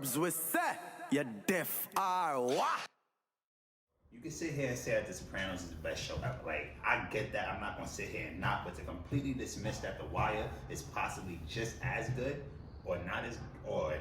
Burbs we say, you deaf or what? You can sit here and say that The Sopranos is the best show ever. Like, I get that. I'm not gonna sit here and not, but to completely dismiss that The Wire is possibly just as good, or not as, or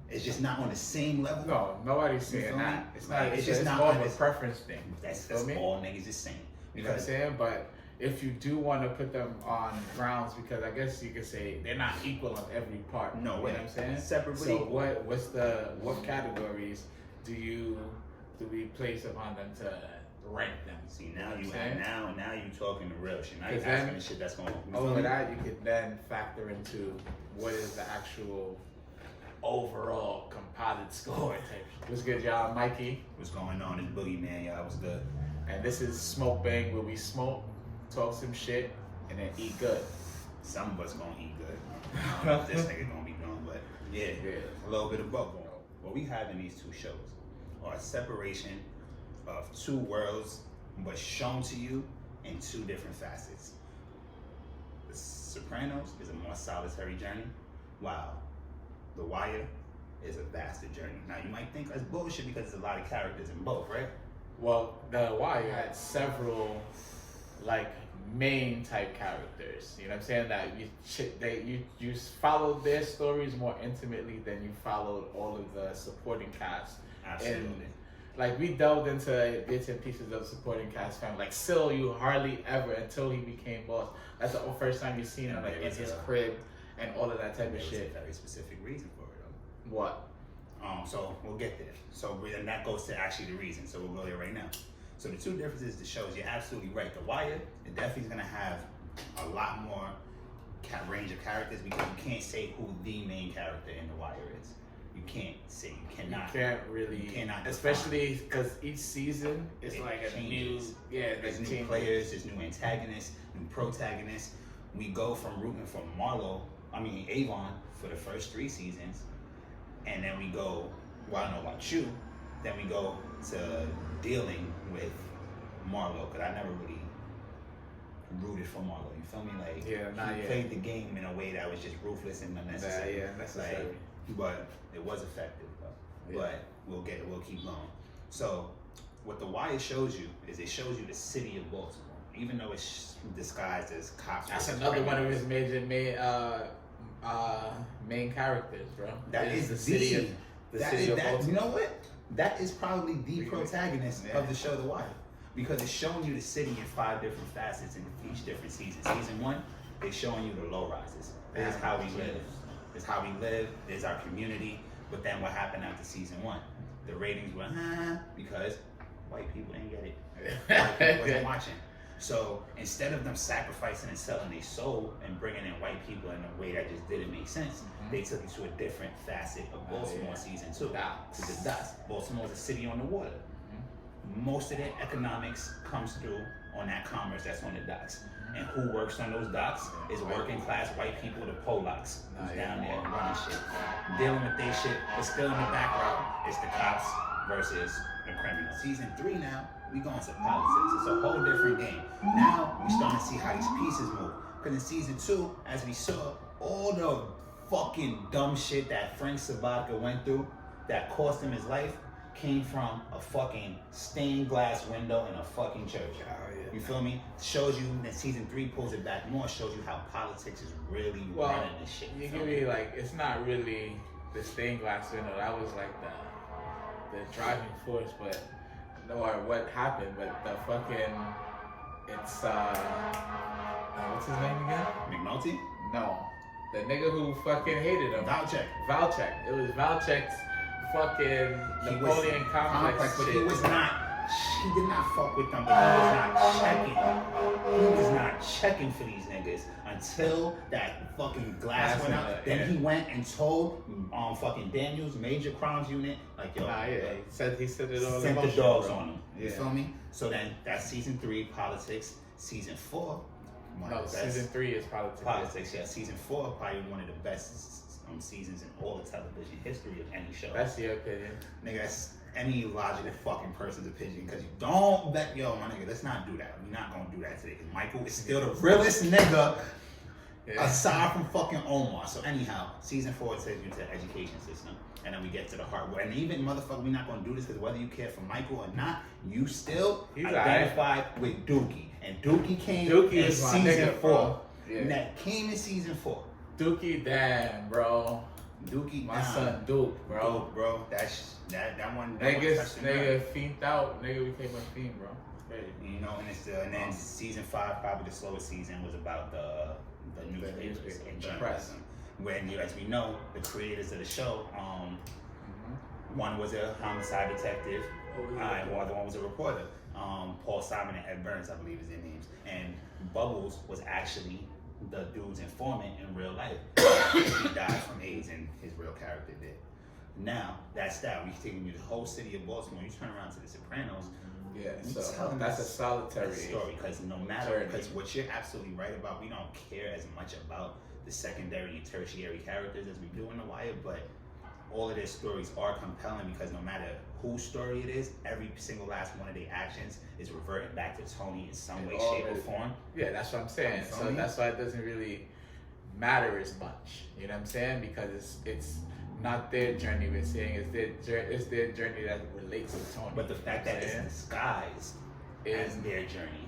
it's just not on the same level. No, nobody's saying that. It's not. It's just not more of a preference thing. That's all niggas is saying. You know what I'm saying? But if you do want to put them on grounds, because I guess you could say they're not equal on every part. No, you know what I'm saying? Separate. So what categories do we place upon them to rank them? See, now you talking the real shit. Now you then, asking the shit that's going. Over that, you could then factor into what is the actual overall composite score. What's good, y'all? Mikey. What's going on? It's Boogie Man, y'all. What's good? And this is Mukbang, where we smoke, talk some shit, and then eat good. Some of us gonna eat good. I don't know if this nigga gonna be doing, but yeah, a little bit of both. What we have in these two shows are a separation of two worlds, but shown to you in two different facets. The Sopranos is a more solitary journey, while The Wire is a vaster journey. Now you might think that's bullshit because there's a lot of characters in both, right? Well, The Wire had several like main type characters. You know what I'm saying? That you followed their stories more intimately than you followed all of the supporting cast. Absolutely. And like we delved into bits and pieces of the supporting cast family. Like Syl, you hardly ever until he became boss. That's the first time you seen him like in his crib and all of that type of shit. A very specific reason for it though. What? So we'll get there. So and that goes to actually the reason. So we'll go there right now. So the two differences the shows, you're absolutely right. The Wire, it definitely is gonna have a lot more range of characters because you can't say who the main character in The Wire is. You can't say, you cannot. You can't really, you cannot especially because each season is like a changes. there's new players, there's new antagonists, new protagonists. We go from rooting for Avon for the first 3 seasons, and then we go, well, I don't know about you, then we go to dealing with Marlo, because I never really rooted for Marlo. You feel me? Like, he played the game in a way that was just ruthless and unnecessary. Necessary. But it was effective, though. Yeah. But we'll keep going. So, what The Wire shows you is it shows you the city of Baltimore, even though it's disguised as cops. That's another one of his main characters, bro. That is the city of Baltimore. You know what? That is probably the protagonist of the show The Wire, because it's showing you the city in 5 different facets in each different season. Season 1, they're showing you the low rises. This is how we live. This is how we live. This is our community. But then what happened after season 1? The ratings were because white people didn't get it. White people wasn't watching. So instead of them sacrificing and selling their soul and bringing in white people in a way that just didn't make sense, they took you to a different facet of Baltimore season 2. To the dots. Baltimore's a city on the water. Most of their economics comes through on that commerce that's on the docks. And who works on those docks is working class white people, the Polacks, who's down there running shit, dealing with their shit, but still in the background, it's the cops versus the criminals. Season 3 now, we going to politics. It's a whole different game. Now we starting to see how these pieces move. Because in season 2, as we saw, all the fucking dumb shit that Frank Sabatka went through that cost him his life came from a fucking stained glass window in a fucking church. You feel me? Shows you that season 3 pulls it back more, shows you how politics is really running this shit. You give me like, it's not really the stained glass window. That was like the driving force, but or what happened, but the fucking, it's what's his name again? McNulty? No, the nigga who fucking hated him. Valchek. It was Valchek's fucking Napoleon complex but shit. he did not fuck with them, but he was not checking for these niggas until that fucking glass went out. Then he went and told fucking Daniels Major Crimes Unit, like, yo, he said it all. Sent the dogs on him. You feel me? So then that's season 3, politics. Season 4, season 3 is politics. Politics, yeah. Season 4, probably one of the best seasons in all the television history of any show. That's your opinion. Nigga, that's any logical fucking person's opinion, because you don't bet, my nigga, let's not do that. We're not gonna do that today, because Michael is still the realest nigga Yeah. Aside from fucking Omar. So anyhow, season 4 takes you to the education system. And then we get to the heart. And even, motherfucker, we're not going to do this because whether you care for Michael or not, you still identified with Dookie. And Dookie came in season 4. Yeah. And that came in season 4. Dookie, damn, bro. Dookie, my son Duke, bro. Duke, bro. That one. Nigga fiended out. Nigga became a fiend, bro. Hey. You know, and then season 5, probably the slowest season, was about the newspapers and journalism. When, as we know, the creators of the show, one was a homicide detective, while the other one was a reporter. Paul Simon and Ed Burns, I believe, is their names. And Bubbles was actually the dude's informant in real life. He died from AIDS, and his real character did. Now, that's that. We're taking you the whole city of Baltimore. You turn around to the Sopranos. Yeah, so that's a solitary story. Because no matter, because what you're absolutely right about, we don't care as much about the secondary and tertiary characters as we do in The Wire, but all of their stories are compelling because no matter whose story it is, every single last one of their actions is reverting back to Tony in some way, shape, or form. Yeah, that's what I'm saying. So that's why it doesn't really matter as much. You know what I'm saying? Because it's not their journey we're seeing, it's their journey that relates to Tony. But the fact that it's disguised as their journey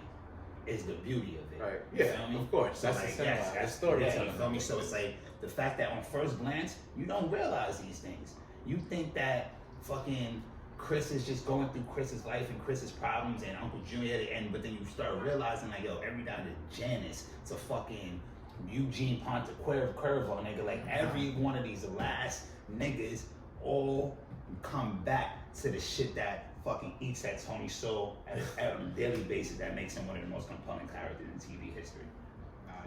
is the beauty of it. Right. Yeah, of course. So that's the storytelling. You feel me? So it's like the fact that on first glance, you don't realize these things. You think that fucking Chris is just going through Chris's life and Chris's problems and Uncle Junior, but then you start realizing like, yo, every down to Janice to fucking Eugene Pontecuervo, nigga, like every one of these last niggas all come back to the shit that fucking eats at Tony's soul at a daily basis that makes him one of the most compelling characters in TV history.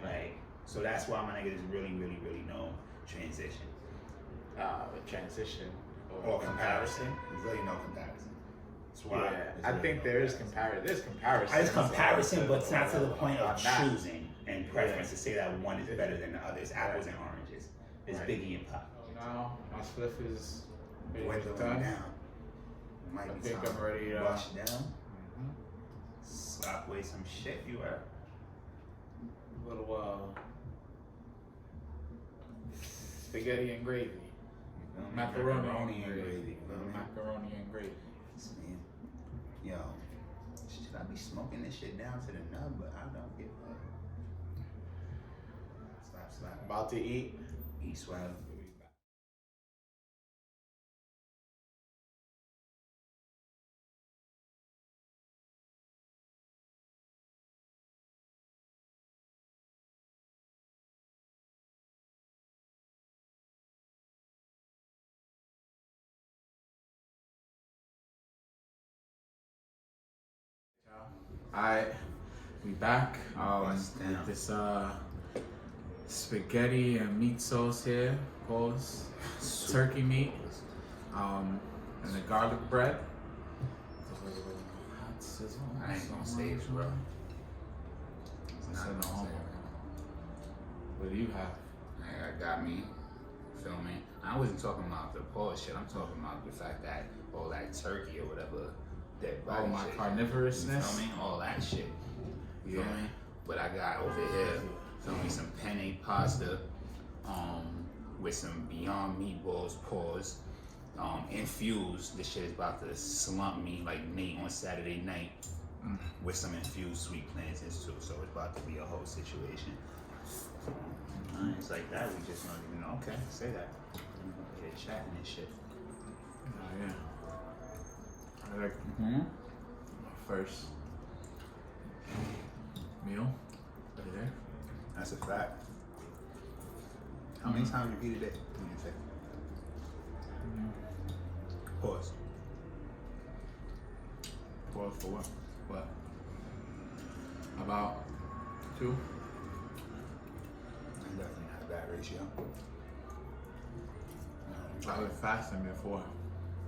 Like, so that's why my nigga is really, really, really no transition. Transition or comparison. There's really no comparison. That's why. Yeah, I think there is comparison. There's comparison. There's comparison, but it's not to the point of choosing and preference to say that one is better than the other. It's apples and oranges. It's Biggie and Pop. No, my spliff is done. Down. I think I'm ready to wash down. Slap away some shit. You are a little spaghetti and gravy. Macaroni and gravy. Macaroni and gravy. Yo, should I be smoking this shit down to the nub? But I don't give a slap. About to eat. Eat swag. Alright, we back. With this spaghetti and meat sauce here, pause. Turkey meat, and the garlic bread. I ain't gonna say it, bro. What do you have? I got me filming. I wasn't talking about the pause shit. I'm talking about the fact that all that turkey or whatever. Oh, my carnivorousness. You feel me? All that shit. You feel me? But I got over here, feel me, some penne pasta, with some Beyond Meatballs, pause, infused. This shit is about to slump me like Nate on Saturday night with some infused sweet plantains too. So it's about to be a whole situation. It's like that. We just don't even know. Okay, say that. Get chatting and shit. Oh yeah. I like my first meal right there. That's a fact. How many times you eat a day? Pause. Pause for what? What? About 2? That's definitely not a bad ratio. I was fasting before.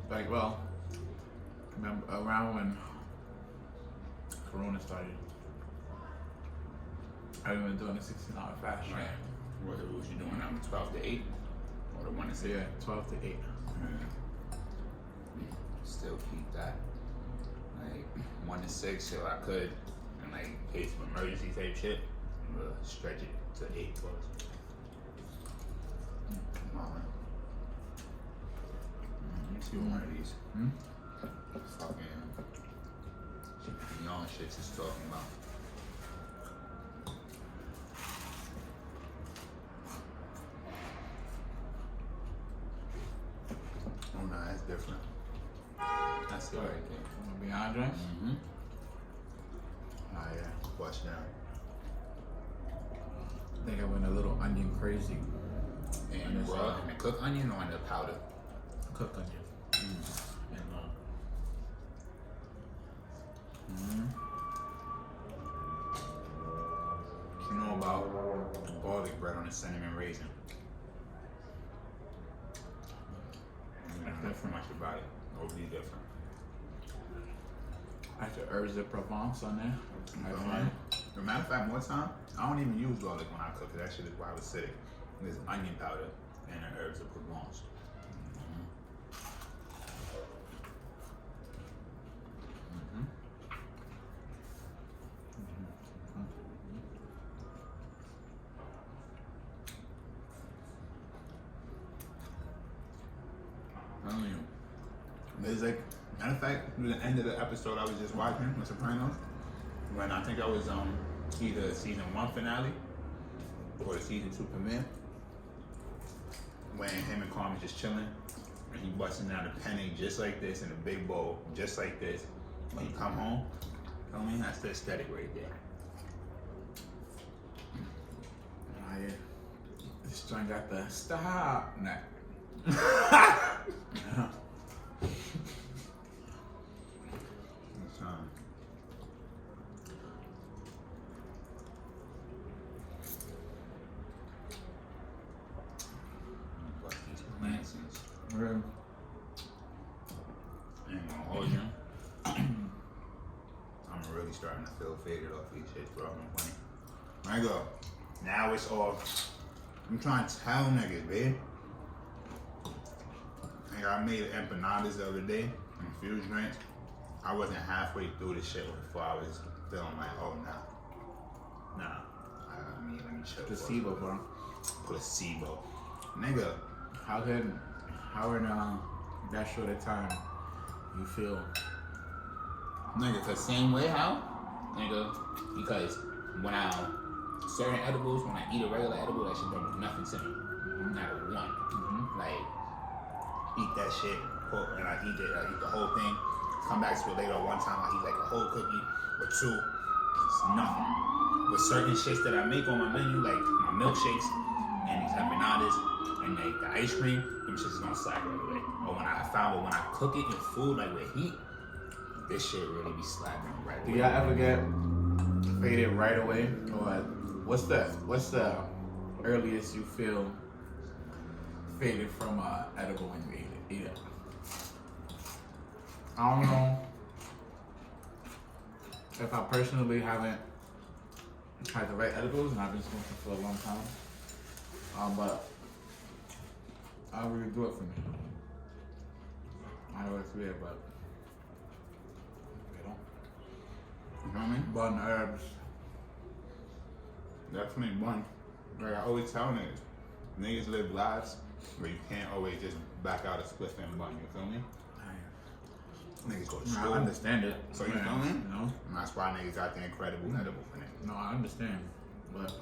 Like, well, remember around when Corona started, I've been doing a 16-hour fast. Right. What was you doing? 12 to 8? Or the 1 to 6? Yeah, 12 to 8. Still keep that. Like 1 to 6, so I could, and like, case of emergency type shit, stretch it. to 8 plus. Come on, man. Let me see one of these. Fucking young shits is talking about. Oh no, that's different. That's the right thing. Beyond drinks? Mm-hmm. Oh yeah, bust down. I think I went a little onion crazy. And raw, and the cooked onion or in the powder? Cooked onion. And You know about garlic bread on a cinnamon raisin? I don't know much about it. Overly different. I had the herbs de Provence on there. As a matter of fact, more time, I don't even use garlic when I cook it. That shit is why I was acidic. There's onion powder and the herbs de Provence. There's like, matter of fact, near the end of the episode I was just watching with Sopranos, when I think I was either season 1 finale or the season 2 premiere, when him and Carmen's just chilling and he busting down a penny just like this in a big bowl, just like this. When you come home, I mean, that's the aesthetic right there. Oh yeah. This joint got the stop neck. Ain't gonna hold you. I'm really starting to feel faded off these shits, bro. I'm funny. I go. Now it's all. I'm trying to tell niggas, babe. Like I made empanadas the other day, infused drinks. I wasn't halfway through the shit before I was feeling like, oh nah. Let me chill. Placebo, bro. Placebo. Nigga. How in that short of time you feel? Nigga, the same way how? Nigga, because when certain edibles, when I eat a regular edible, that shit don't do nothing to me. Not a one. Like, eat that shit, and I eat the whole thing. Come back to it later. One time I eat like a whole cookie or 2. It's nothing. With certain shits that I make on my menu, like my milkshakes and these empanadas and like the ice cream, them shits is gonna slap right away. But when I cook it in food, like with heat, this shit really be slapping right away. Do y'all ever get faded right away? Or what's the earliest you feel faded from edible when you eat it? I don't know if I personally haven't tried the right edibles, and I've been smoking for a long time. But I really do it for me. I know it's weird, but you know. You know what I mean? Bun herbs. Definitely one. Like I always tell niggas live lives where you can't always just back out a spliff and bun, you feel me? Niggas go to school. I understand it. So you feel me? You know? And that's why niggas got the incredible edible for niggas. No, I understand, but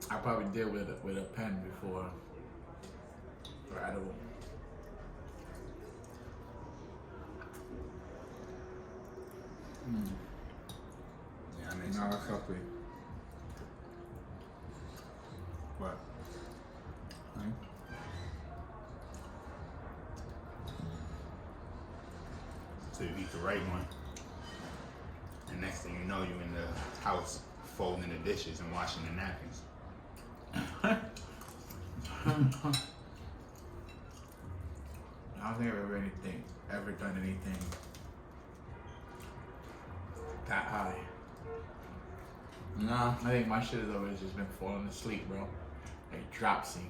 I probably did with a pen before for edible. Yeah, I mean, No, it's healthy. What? So you eat the right one, and next thing you know, you in the house folding the dishes and washing the napkins. I don't think I've ever done anything that high. Nah, I think my shit has always just been falling asleep, bro. Like dropsy.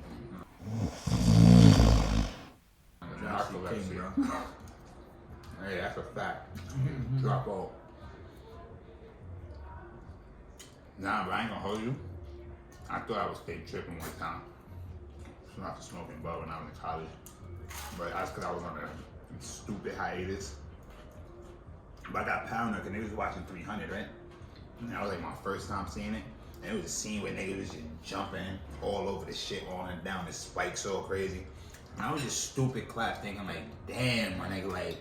Dropsy king, bro. Hey, that's a fact. Drop off. Nah, but I ain't gonna hold you. I thought I was fake tripping one time. So after smoking bud when I was in college. But that's because I was on a stupid hiatus. But I got paranoid because niggas was watching 300, right? And that was like my first time seeing it. And it was a scene where niggas was just jumping all over the shit, all and down the spikes so crazy. And I was just stupid clap thinking like, damn, my nigga, like,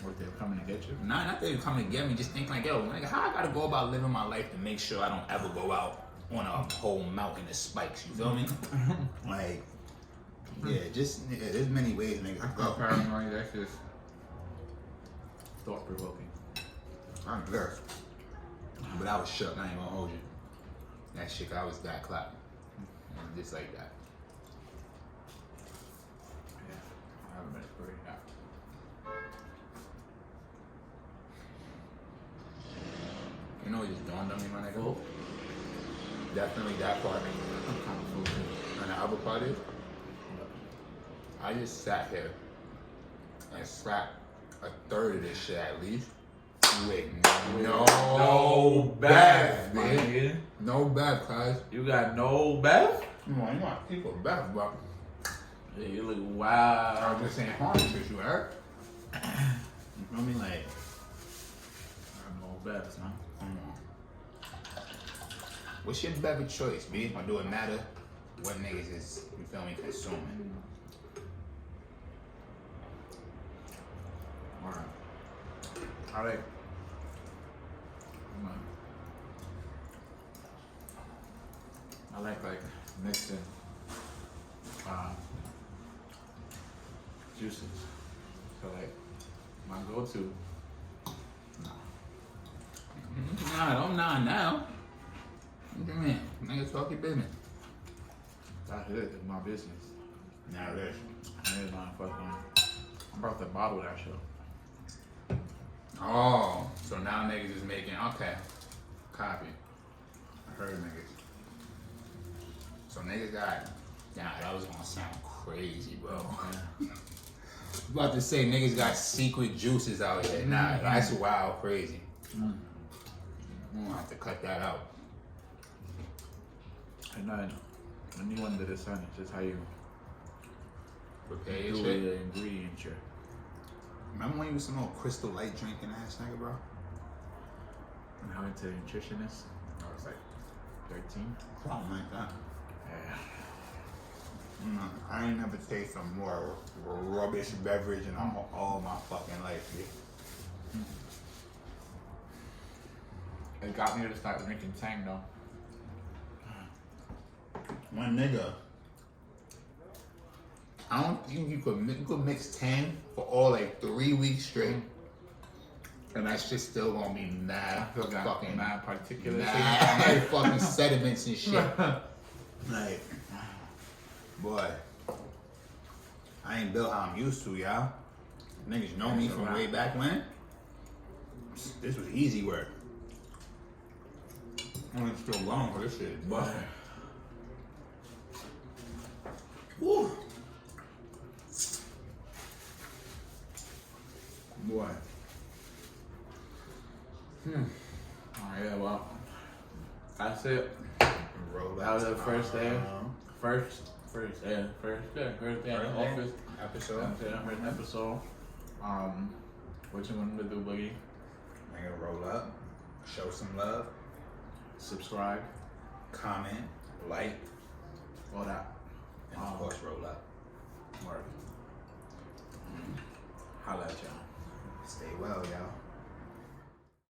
What, they were coming to get you? nah, not they were coming to get me, just thinking like, yo, nigga, how I gotta go about living my life to make sure I don't ever go out on a whole mountain of spikes, you feel me? Like, yeah, just, yeah, there's many ways niggas can go. Paranoid, that's just thought-provoking. I guess. But I was shook, I ain't gonna hold you. That shit, I was that clap. Just like that. Yeah, I haven't been experiencing that. You know what just dawned on me, my nigga? Full? Definitely that part. I'm kind of full too. And the other part is, I just sat here and slapped a third of this shit at least. With no Bev, my man. nigga. No Bev, cuz. You got no Bev? You want people Bev, but Yeah, you look I wild. was just saying harmless shit, you heard? You feel me? Like, No Bevs, huh? come on. What's your Bev of choice, B? Or do it matter what niggas is, you feel me, consuming? Alright. Alright. I like mixing juices. So like my go-to. Nah, don't nah now. What do you mean? Nigga, talk your business. That's it. It's my business. Now this. And it's my fucking. I'm about to bottle that shit. Oh, so now niggas is making, okay. Copy. I heard niggas. So niggas got, nah, that was gonna sound crazy, bro. Yeah. About to say niggas got secret juices out here. Nah, that's wild crazy. I'm gonna have to cut that out. And then any under the sun, it's just how you Prepare your do shit. the ingredient shit. Remember when you was some old Crystal Light drinking ass nigga, bro? And I went to the nutritionist. I was like 13. Something like that. Yeah. I ain't never tasted some more rubbish beverage in all my fucking life, dude. It got me to start drinking Tang though. My nigga, I don't think you could mix Tang for all like 3 weeks straight, and that shit's still gonna be mad I feel got fucking mad particulars. mad fucking sediments and shit. Like, boy, I ain't built how I'm used to, y'all. Niggas know me from way back when. This was easy work. I'm still going for this shit, but. Woo. Boy. Oh yeah, well, that's it. Roll That was the first day. First day in the First day. office. Episode. That's it, first episode. What you want to do, Boogie? Nigga, roll up. Show some love. Subscribe. Comment. Like. All that. And of course, roll up. Word. Holla at y'all.